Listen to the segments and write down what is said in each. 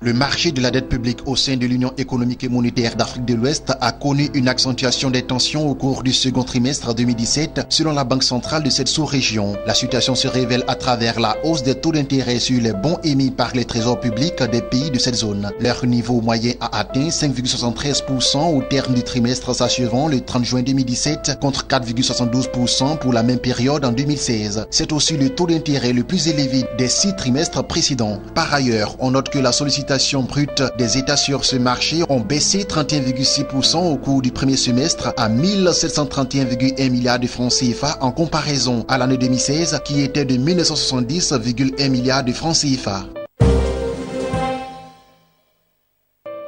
Le marché de la dette publique au sein de l'Union économique et monétaire d'Afrique de l'Ouest a connu une accentuation des tensions au cours du second trimestre 2017 selon la Banque centrale de cette sous-région. La situation se révèle à travers la hausse des taux d'intérêt sur les bons émis par les trésors publics des pays de cette zone. Leur niveau moyen a atteint 5,73% au terme du trimestre s'achevant le 30 juin 2017 contre 4,72% pour la même période en 2016. C'est aussi le taux d'intérêt le plus élevé des 6 trimestres précédents. Par ailleurs, on note que la sollicitation brute des États sur ce marché ont baissé 31,6% au cours du premier semestre à 1731,1 milliards de francs CFA en comparaison à l'année 2016 qui était de 1970,1 milliards de francs CFA.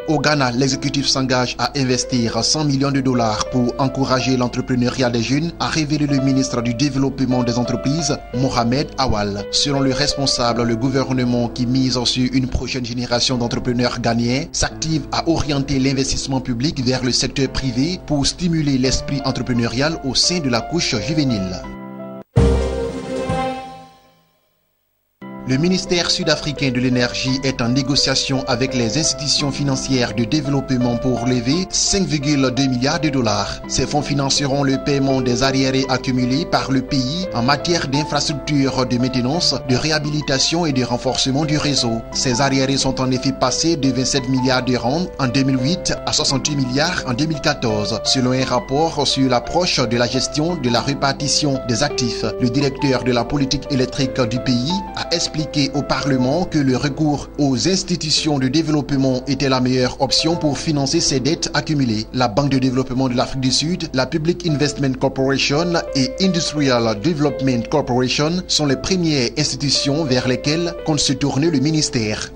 Au Ghana, l'exécutif s'engage à investir 100 millions de dollars pour encourager l'entrepreneuriat des jeunes, a révélé le ministre du Développement des entreprises, Mohamed Awal. Selon le responsable, le gouvernement qui mise sur une prochaine génération d'entrepreneurs ghanéens s'active à orienter l'investissement public vers le secteur privé pour stimuler l'esprit entrepreneurial au sein de la couche juvénile. Le ministère sud-africain de l'énergie est en négociation avec les institutions financières de développement pour lever 5,2 milliards de dollars. Ces fonds financeront le paiement des arriérés accumulés par le pays en matière d'infrastructures de maintenance, de réhabilitation et de renforcement du réseau. Ces arriérés sont en effet passés de 27 milliards de rands en 2008 à 68 milliards en 2014, selon un rapport sur l'approche de la gestion de la répartition des actifs. Le directeur de la politique électrique du pays a expliqué au Parlement que le recours aux institutions de développement était la meilleure option pour financer ces dettes accumulées. La Banque de développement de l'Afrique du Sud, la Public Investment Corporation et Industrial Development Corporation sont les premières institutions vers lesquelles compte se tourner le ministère.